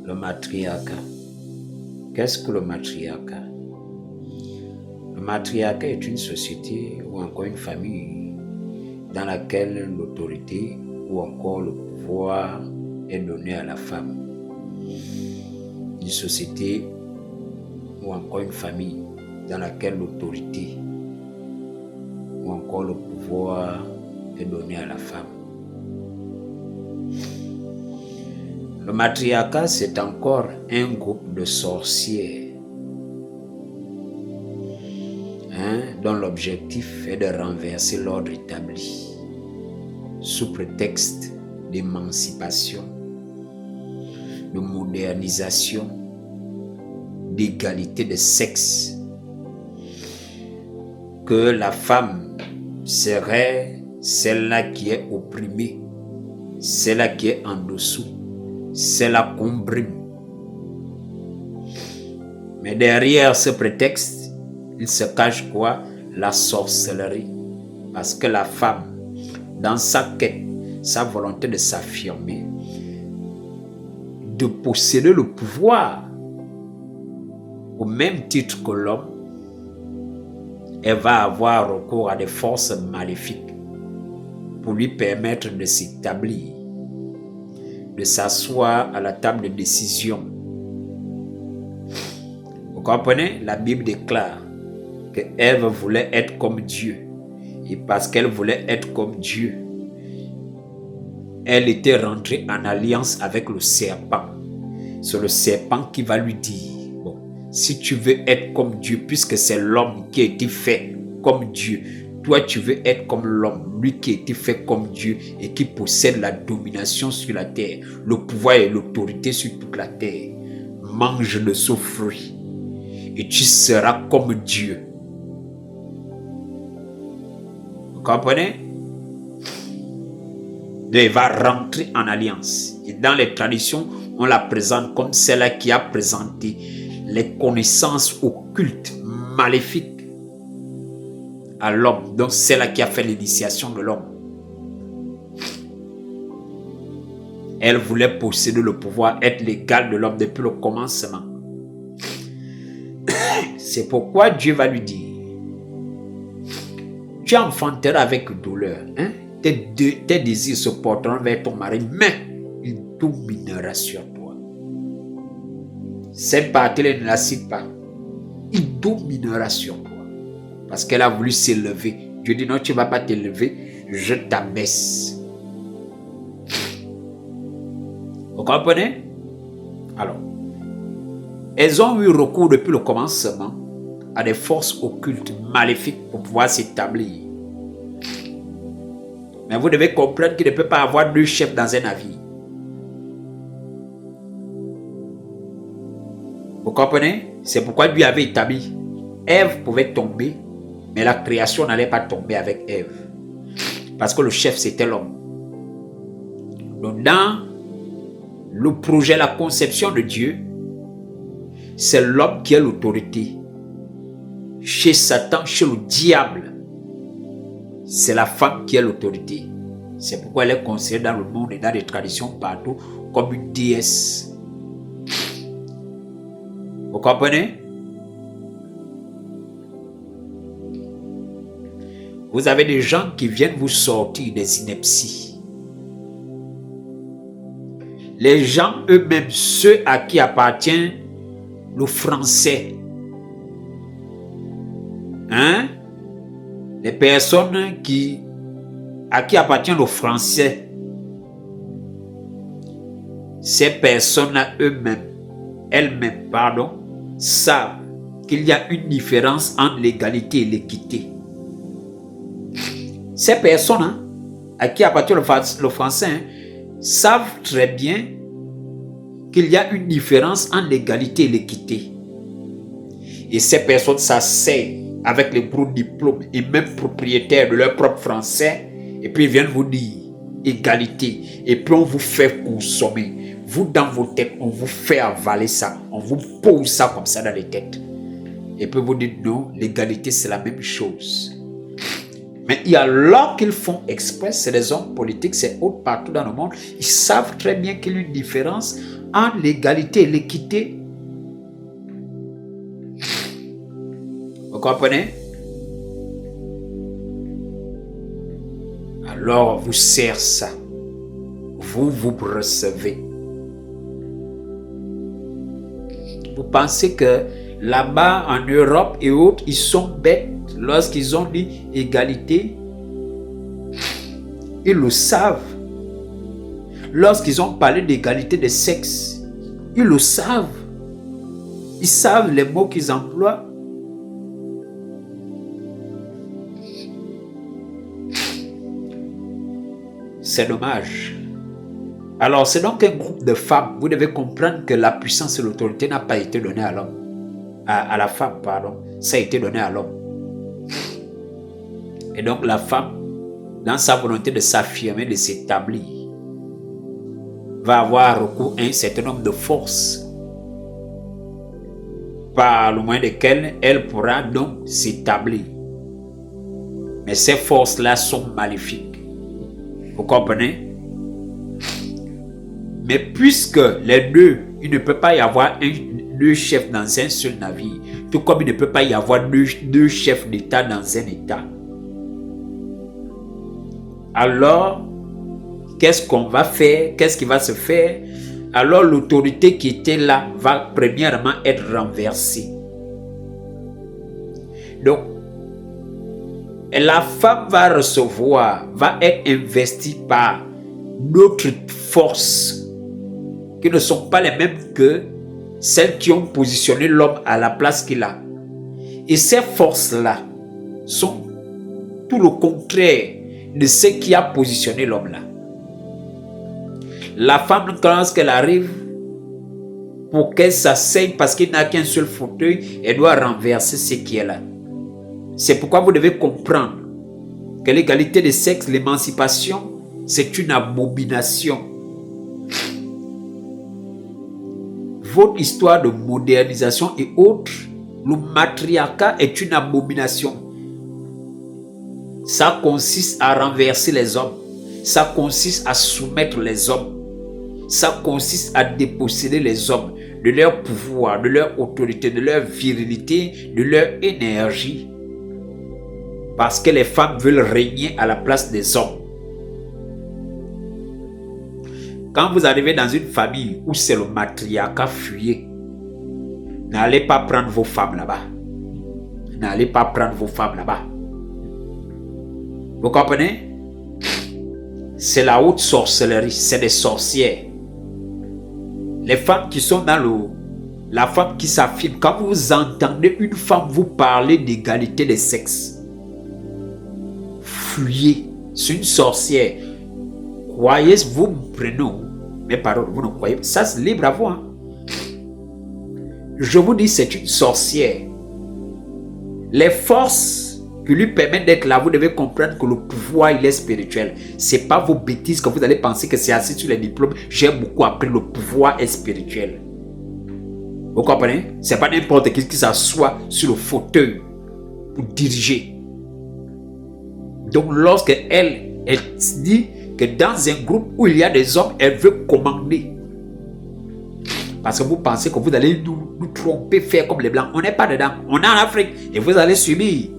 Le matriarcat. Qu'est-ce que le matriarcat? Le matriarcat est une société ou encore une famille dans laquelle l'autorité ou encore le pouvoir est donné à la femme. Une société ou encore une famille dans laquelle l'autorité ou encore le pouvoir est donné à la femme. Le matriarcat, c'est encore un groupe de sorcières dont l'objectif est de renverser l'ordre établi sous prétexte d'émancipation, de modernisation, d'égalité de sexe, que la femme serait celle-là qui est opprimée, celle-là qui est en dessous, celle-là qu'on brime. Mais derrière ce prétexte, il se cache quoi? La sorcellerie. Parce que la femme, dans sa quête, sa volonté de s'affirmer, de posséder le pouvoir, au même titre que l'homme, elle va avoir recours à des forces maléfiques pour lui permettre de s'établir, de s'asseoir à la table de décision. Vous comprenez? La Bible déclare que Ève voulait être comme Dieu. Et parce qu'elle voulait être comme Dieu, elle était rentrée en alliance avec le serpent. C'est le serpent qui va lui dire, bon, si tu veux être comme Dieu, puisque c'est l'homme qui a été fait comme Dieu, toi tu veux être comme l'homme, lui qui a été fait comme Dieu et qui possède la domination sur la terre, le pouvoir et l'autorité sur toute la terre. Mange de ce fruit et tu seras comme Dieu. Vous comprenez? Il va rentrer en alliance. Et dans les traditions, on la présente comme celle qui a présenté les connaissances occultes, maléfiques à l'homme. Donc celle qui a fait l'initiation de l'homme. Elle voulait posséder le pouvoir, être l'égal de l'homme depuis le commencement. C'est pourquoi Dieu va lui dire, tu enfanteras avec douleur, tes désirs se porteront vers ton mari, mais il dominera sur toi. Cette partie-là, ne la cite pas. Il dominera sur toi. Parce qu'elle a voulu s'élever. Dieu dit non, tu ne vas pas t'élever, je t'abaisse. Vous comprenez? Alors, elles ont eu recours depuis le commencement à des forces occultes, maléfiques pour pouvoir s'établir. Mais vous devez comprendre qu'il ne peut pas avoir deux chefs dans un navire. Vous comprenez? C'est pourquoi Dieu avait établi. Ève pouvait tomber, mais la création n'allait pas tomber avec Ève. Parce que le chef, c'était l'homme. Donc, dans le projet, la conception de Dieu, c'est l'homme qui a l'autorité. Chez Satan, chez le diable, c'est la femme qui a l'autorité. C'est pourquoi elle est considérée dans le monde et dans les traditions partout comme une déesse. Vous comprenez? Vous avez des gens qui viennent vous sortir des inepties. Les gens eux-mêmes, ceux à qui appartient le français, les personnes à qui appartient le français, ces personnes-là elles-mêmes, savent qu'il y a une différence entre l'égalité et l'équité. Ces personnes à qui appartient le français savent très bien qu'il y a une différence entre l'égalité et l'équité. Et ces personnes s'asseyent avec les gros diplômes et même propriétaires de leur propre français, et puis ils viennent vous dire égalité, et puis on vous fait consommer. Vous, dans vos têtes, on vous fait avaler ça, on vous pose ça comme ça dans les têtes. Et puis vous dites non, l'égalité c'est la même chose. Mais il y a là qu'ils font exprès, c'est les hommes politiques, c'est autres partout dans le monde. Ils savent très bien qu'il y a une différence entre l'égalité et l'équité. Vous comprenez? Alors, vous sert ça. Vous recevez. Vous pensez que là-bas, en Europe et autres, ils sont bêtes lorsqu'ils ont dit égalité? Ils le savent. Lorsqu'ils ont parlé d'égalité de sexe, ils le savent. Ils savent les mots qu'ils emploient. C'est dommage. Alors, c'est donc un groupe de femmes. Vous devez comprendre que la puissance et l'autorité n'a pas été donnée à l'homme. À la femme, pardon. Ça a été donné à l'homme. Et donc, la femme, dans sa volonté de s'affirmer, de s'établir, va avoir recours à un certain nombre de forces par le moyen desquelles elle pourra donc s'établir. Mais ces forces-là sont maléfiques. Vous comprenez? Mais puisque les deux, il ne peut pas y avoir deux chefs dans un seul navire, tout comme il ne peut pas y avoir deux chefs d'État dans un État. Alors, qu'est-ce qu'on va faire? Qu'est-ce qui va se faire? Alors, l'autorité qui était là va premièrement être renversée. Donc, la femme va recevoir, va être investie par d'autres forces qui ne sont pas les mêmes que celles qui ont positionné l'homme à la place qu'il a. Et ces forces-là sont tout le contraire de ce qui a positionné l'homme là. La femme, lorsqu'elle arrive, pour qu'elle s'asseye parce qu'il n'a qu'un seul fauteuil, elle doit renverser ce qui est là. C'est pourquoi vous devez comprendre que l'égalité des sexes, l'émancipation, c'est une abomination. Votre histoire de modernisation et autres, le matriarcat est une abomination. Ça consiste à renverser les hommes. Ça consiste à soumettre les hommes. Ça consiste à déposséder les hommes de leur pouvoir, de leur autorité, de leur virilité, de leur énergie. Parce que les femmes veulent régner à la place des hommes. Quand vous arrivez dans une famille où c'est le matriarcat, fuyez. N'allez pas prendre vos femmes là-bas. N'allez pas prendre vos femmes là-bas. Vous comprenez? C'est la haute sorcellerie, c'est des sorcières. Les femmes qui sont dans la femme qui s'affirme, quand vous entendez une femme vous parler d'égalité des sexes, fuyez, c'est une sorcière. Croyez, vous me prenez mes paroles, vous ne croyez pas. Ça, c'est libre à vous. Hein? Je vous dis, c'est une sorcière. Les forces qui lui permettent d'être là, vous devez comprendre que le pouvoir, il est spirituel. Ce n'est pas vos bêtises que vous allez penser que c'est assis sur les diplômes. J'ai beaucoup appris, le pouvoir est spirituel. Vous comprenez? Ce n'est pas n'importe qui s'assoit sur le fauteuil pour diriger. Donc, lorsque elle dit que dans un groupe où il y a des hommes, elle veut commander. Parce que vous pensez que vous allez nous tromper, faire comme les Blancs. On n'est pas dedans. On est en Afrique et vous allez subir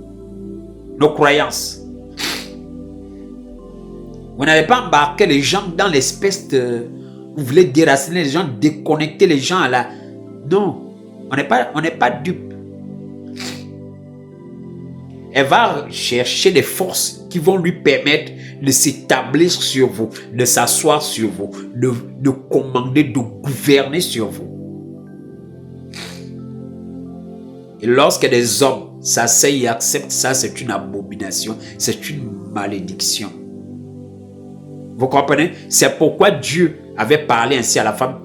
nos croyances. Vous n'allez pas embarquer les gens dans l'espèce de... Vous voulez déraciner les gens, déconnecter les gens à la... Non, on n'est pas dupes. Elle va chercher des forces qui vont lui permettre de s'établir sur vous, de s'asseoir sur vous, de commander, de gouverner sur vous. Et lorsque des hommes s'asseyent et acceptent ça, c'est une abomination, c'est une malédiction. Vous comprenez? C'est pourquoi Dieu avait parlé ainsi à la femme.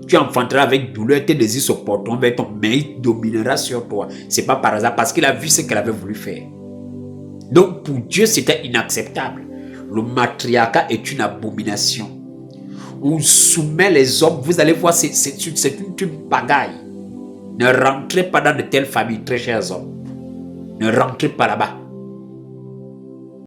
Tu enfanteras avec douleur, tes désirs se porteront vers toi, mais il dominera sur toi. Ce n'est pas par hasard, parce qu'il a vu ce qu'elle avait voulu faire. Donc pour Dieu, c'était inacceptable. Le matriarcat est une abomination. On soumet les hommes, vous allez voir, c'est une pagaille. Ne rentrez pas dans de telles familles, très chers hommes. Ne rentrez pas là-bas.